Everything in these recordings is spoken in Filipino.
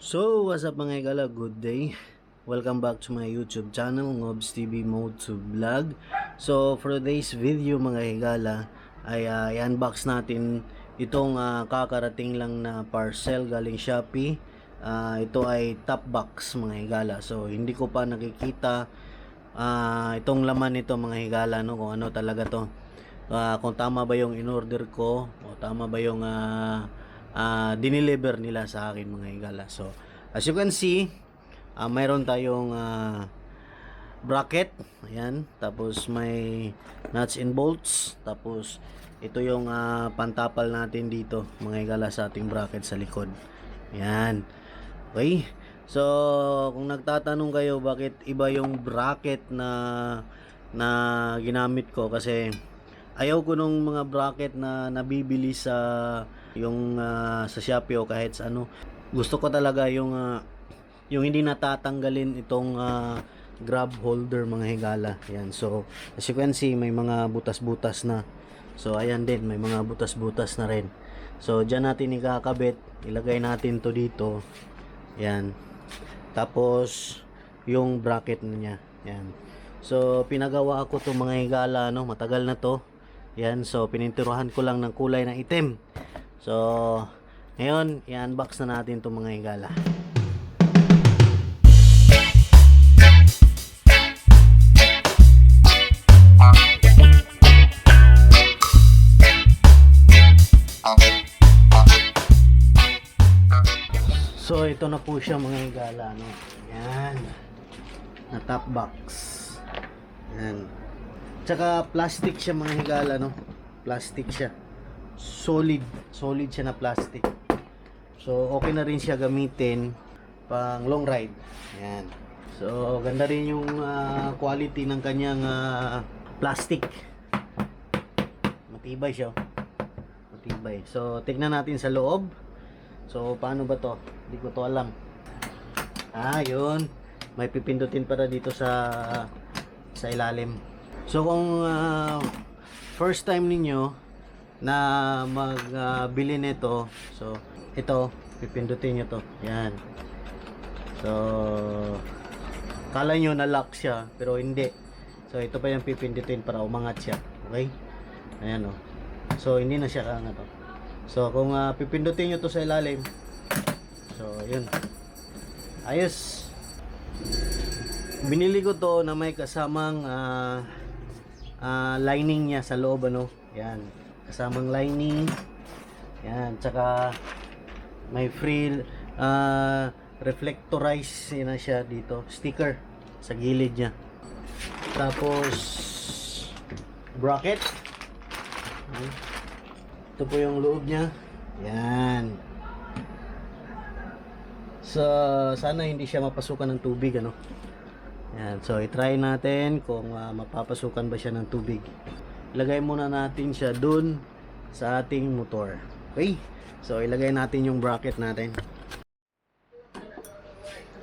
So, what's up mga higala? Good day. Welcome back to my YouTube channel, Ngobs TV Mode to Vlog. So, for today's video mga higala, ay i-unbox natin itong kakarating lang na parcel galing Shopee. Ito ay top box mga higala. So, hindi ko pa nakikita itong laman nito mga higala, no? Kung ano talaga to. Kung tama ba yung in-order ko o tama ba yung dineliver nila sa akin mga higala. So as you can see, mayroon tayong bracket, ayan, tapos may nuts and bolts, tapos ito yung pantapal natin dito mga higala sa ating bracket sa likod. Ayan, okay. So kung nagtatanong kayo bakit iba yung bracket na ginamit ko, kasi ayaw ko nung mga bracket na nabibili sa yung sa Shopee o kahit sa ano. Gusto ko talaga yung hindi natatanggalin itong grab holder mga higala. Yan. So as you can see, may mga butas-butas na. So ayan din, may mga butas-butas na rin. So diyan natin ikakabit, ilagay natin to dito. Yan. Tapos yung bracket niya. Yan. So pinagawa ko to mga higala, no, matagal na to. Yan, so pininturuhan ko lang ng kulay ng itim. So ngayon i-unbox na natin itong mga higala. So ito na po siya mga higala, no. Yan, na top box. Yan. Tsaka plastic siya mga higala, no. Plastic siya. Solid siya na plastic. So okay na rin siya gamitin pang long ride. Yan. So ganda rin yung quality ng kanyang plastic. Matibay siya. Matibay. So tignan natin sa loob. So paano ba to? Hindi ko to alam. Yun. May pipindutin para dito sa ilalim. So kung first time ninyo na magbili nito, so ito, pipindutin nyo to. Yan. So kala nyo na lock siya, pero hindi. So ito pa yung pipindutin para umangat siya. Okay? Ayan o. So hindi na siya kaangat o. So kung pipindutin nyo to sa ilalim, so yun, ayos. Binili ko to na may kasamang lining niya sa loob, ano. Yan, kasamang lining. Yan, tsaka may free reflectorize na siya dito, sticker sa gilid niya. Tapos bracket. Ito po yung loob niya. Yan. So sana hindi siya mapasukan ng tubig, ano. Yan. So i-try natin kung mapapasukan ba siya ng tubig. Ilagay muna natin siya dun sa ating motor. Okay? So ilagay natin yung bracket natin.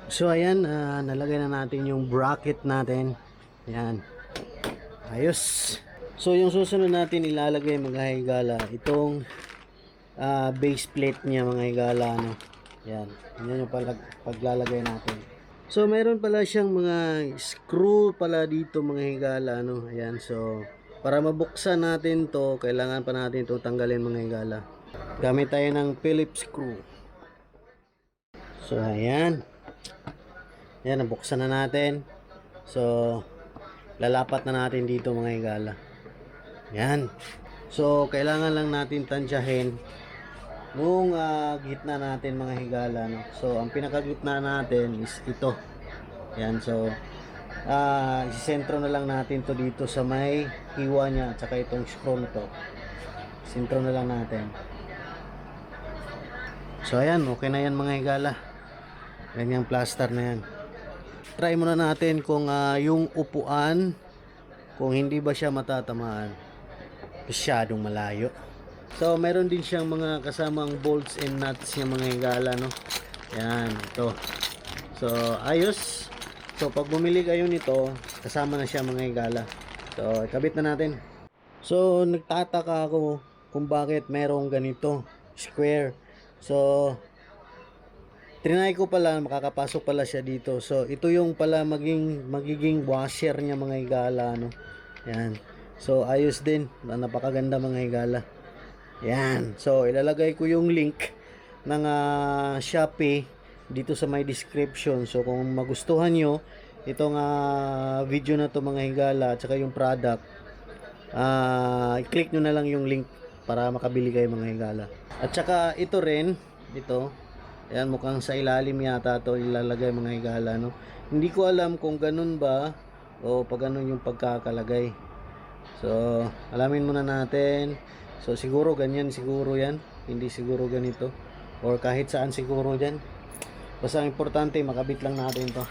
So ayan, nalagay na natin yung bracket natin. Yan. Ayos. So yung susunod natin ilalagay mga higala, itong base plate niya mga higala, no. Yan. Yan yung paglalagay natin. So meron pala siyang mga screw pala dito mga higala, no. Ayan. So para mabuksan natin to, kailangan pa natin ito tanggalin mga higala. Gamit tayo ng Phillips screw. So ayan. Ayan, nabuksan na natin. So lalapat na natin dito mga higala. Yan. So kailangan lang natin tansyahin nung gitna natin mga higala, no? So ang pinakagitna natin is ito. Yan. So isisentro na lang natin to dito sa may hiwa niya at saka itong screw na to. Sentro na lang natin. So ayan, okay na yan mga higala. Ganyang plaster na yan. Try muna natin kung yung upuan, kung hindi ba siya matatamaan. Masyadong malayo. So meron din siyang mga kasamang bolts and nuts yung mga higala, no. Yan, ito. So ayos. So pag bumili kayo nito, kasama na siya mga higala. So ikabit na natin. So nagtataka ako kung bakit merong ganito square. So trinay ko pala, makakapasok pala siya dito. So, ito yung pala magiging washer niya mga higala, no? Yan. So, ayos din. Napakaganda mga higala. Yan. So, ilalagay ko yung link ng Shopee dito sa my description. So, kung magustuhan nyo itong video na to mga higala at saka yung product, i-click nyo na lang yung link para makabili kayo mga higala. At saka ito rin, ito, ayan, mukhang sa ilalim yata to ilalagay mga higala, no? Hindi ko alam kung ganun ba o pag ganun yung pagkakalagay. So, alamin muna natin. So, siguro ganyan siguro yan. Hindi siguro ganito. Or kahit saan siguro dyan. Basta ang importante, makabit lang natin to.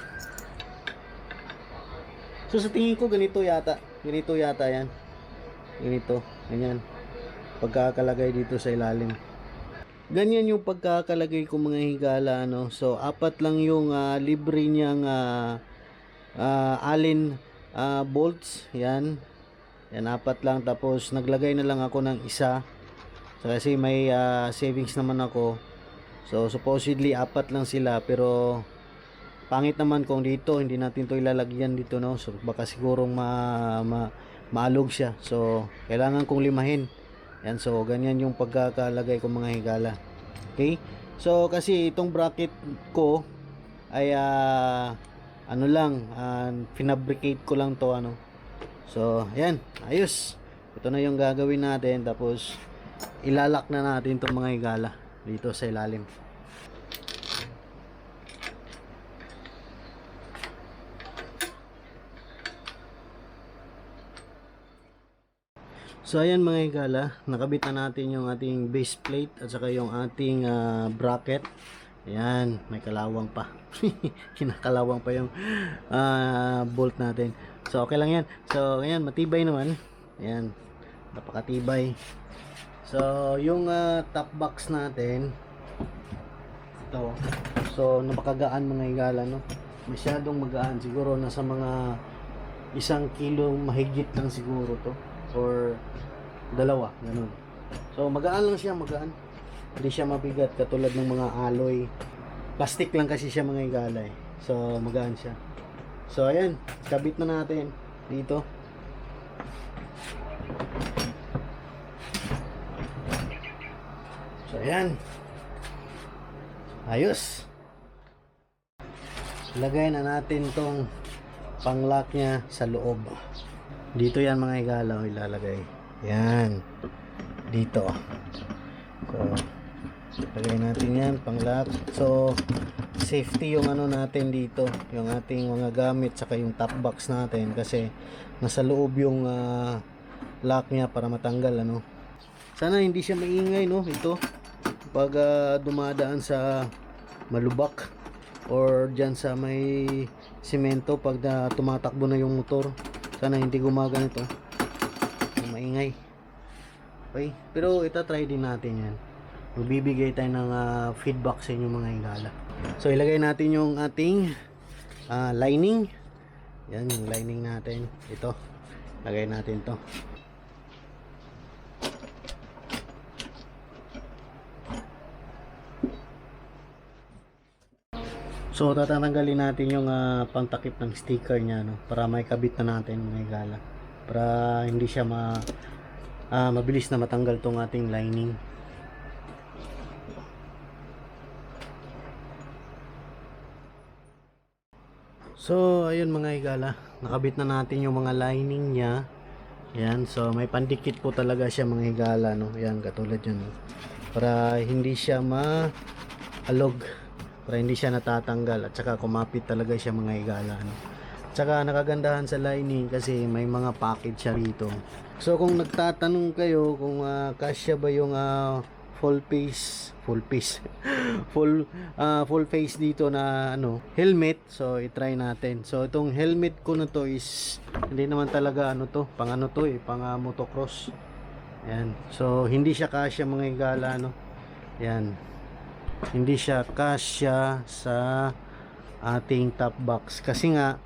So, sa tingin ko ganito yata. Ganito yata yan. Ganito. Ganyan. Pagkakalagay dito sa ilalim. Ganyan yung pagkakalagay ko mga higala, no? So, apat lang yung libre niyang Allen bolts. Yan. Yan, apat lang. Tapos, naglagay na lang ako ng isa. So, kasi may savings naman ako. So, supposedly, apat lang sila. Pero, pangit naman kung dito, hindi natin to ilalagyan dito, no? So, baka sigurong maalog siya. So, kailangan kong limahin. Yan, so ganyan yung pagkakalagay ko mga higala. Okay? So kasi itong bracket ko ay ano lang, pinabricate ko lang to, ano. So, ayan, ayos. Ito na yung gagawin natin, tapos ilalak na natin itong mga higala dito sa ilalim. So ayan mga higala, nakabit na natin yung ating base plate at saka yung ating bracket. Ayan, may kalawang pa. Kinakalawang pa yung bolt natin. So okay lang yan. So ayan, matibay naman. Ayan, napakatibay. So yung top box natin, ito. So napakagaan mga higala, no? Masyadong magaan. Siguro nasa mga 1 kilo mahigit lang siguro to. Or dalawa, ganun. So magaan lang siya, magaan. Hindi siya mabigat katulad ng mga alloy. Plastic lang kasi siya mga higala, eh. So magaan siya. So ayan, kabit na natin dito. So ayan. Ayos. Lagay na natin tong panglock niya sa loob. Dito yan mga higala, ilalagay. Yan. Dito. So, lagay natin yan, panglock. So, safety yung ano natin dito. Yung ating mga gamit, saka yung top box natin. Kasi, nasa loob yung lock niya para matanggal, ano. Sana hindi siya maingay, no, ito. Pag dumadaan sa malubak. Or dyan sa may simento, pag tumatakbo na yung motor. Sana hindi gumaganito. Maingay. Okay. Pero itatry din natin yan. Magbibigay tayo ng feedback sa inyo mga higala. So ilagay natin yung ating lining. Yan yung lining natin. Ito. Lagay natin to. So tatanggalin natin yung pangtakip ng sticker niya, no, para may kabit na natin mga higala. Para hindi siya mabilis na matanggal tong ating lining. So ayun mga higala, nakabit na natin yung mga lining niya. Yan, so may pandikit po talaga siya mga higala, no. Yan, katulad yun, no? Para hindi siya maalog, para hindi siya natatanggal, at saka kumapit talaga siya mga higala, no? Tsaka nakagandahan sa lining kasi may mga package siya rito. So kung nagtatanong kayo kung kasya ba yung full face dito na ano, helmet, so i-try natin. So itong helmet ko na to is hindi naman talaga ano to, pang ano to, pang motocross. Yan. So hindi siya kasya mga higala, no. Yan. Hindi siya kasya sa ating top box kasi nga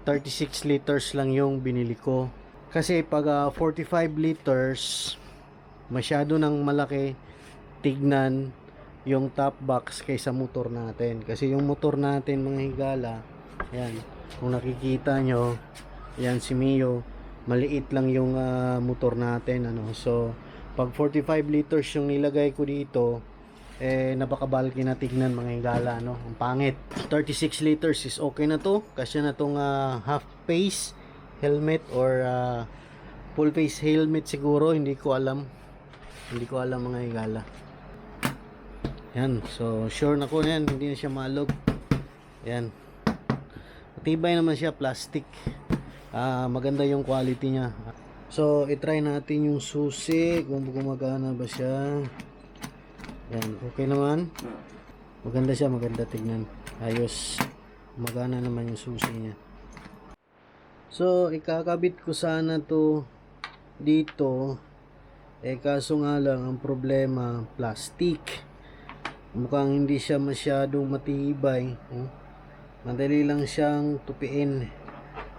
36 liters lang yung binili ko. Kasi pag 45 liters masyado nang malaki tignan yung top box kaysa motor natin. Kasi yung motor natin mga higala, ayan, kung nakikita nyo, ayan si Mio, maliit lang yung motor natin, ano. So pag 45 liters yung nilagay ko dito, napakabalki na tignan mga higala, no? Ang pangit. 36 liters is okay na to, kasi na tong half face helmet or full face helmet siguro, hindi ko alam mga higala. Yan, so sure na ko yan, hindi na siya malog. Yan, matibay naman siya, plastic. Maganda yung quality niya. So i-try natin yung susi kung gumagana ba siya. Yan, okay naman. Maganda siya, maganda tignan. Ayos, magana naman yung susi niya. So ikakabit ko sana to dito, kaso nga lang ang problema, plastic. Mukhang hindi siya masyadong matibay. Madali lang siyang tupiin.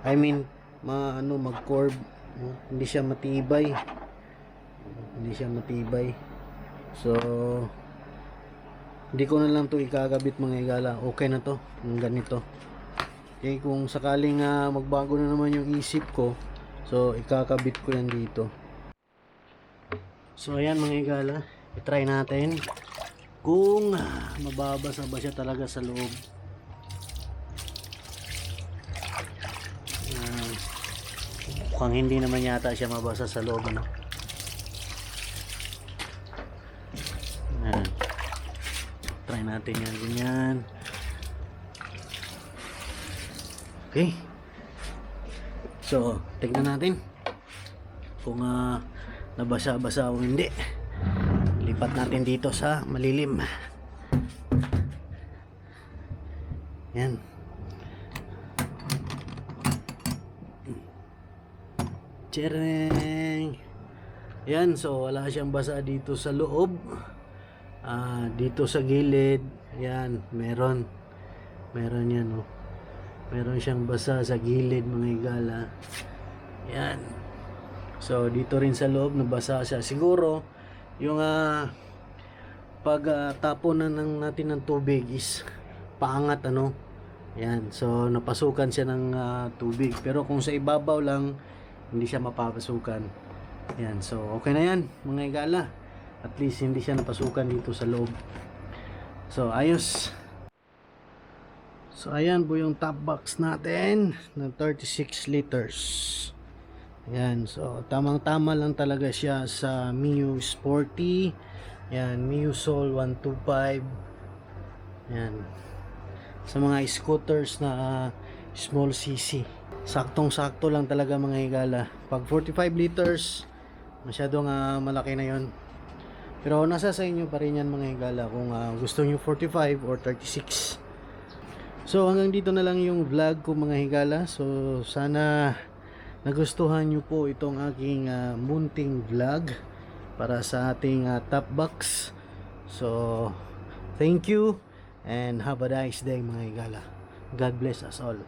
I mean, mag-curve. Hindi siya matibay. So hindi ko na lang to ikakabit mga higala. Okay na to, yung ganito. Okay, kung sakaling magbago na naman yung isip ko, so ikakabit ko yan dito. So ayan mga higala, i-try natin kung mababasa ba siya talaga sa loob. Mukhang hindi naman yata siya mabasa sa loob, ano. Try natin yan, ganyan. Okay, so tignan natin kung nabasa-basa o hindi. Lipat natin dito sa malilim. Yan. Tsereng. Yan, so wala siyang basa dito sa loob. Dito sa gilid, yan, meron yan, oh. Meron siyang basa sa gilid mga higala. Yan. So dito rin sa loob nabasa siya. Siguro yung pag tapon na natin ng tubig is paangat, ano. Yan. So napasukan siya ng tubig. Pero kung sa ibabaw lang, hindi siya mapapasukan. Yan. So okay na yan mga higala. At least hindi siya napasukan dito sa loob. So ayos. So ayan po yung top box natin ng 36 liters. Ayan, so tamang-tama lang talaga siya sa Mio Sporty. Ayan, Mio Soul 125. Ayan, sa mga scooters na small cc, saktong-sakto lang talaga mga higala. Pag 45 liters, masyadong malaki na yon. Pero nasa sa inyo pa rin yan mga higala kung gusto nyo 45 or 36. So hanggang dito na lang yung vlog ko mga higala. So sana nagustuhan nyo po itong aking munting vlog para sa ating top box. So thank you and have a nice day mga higala. God bless us all.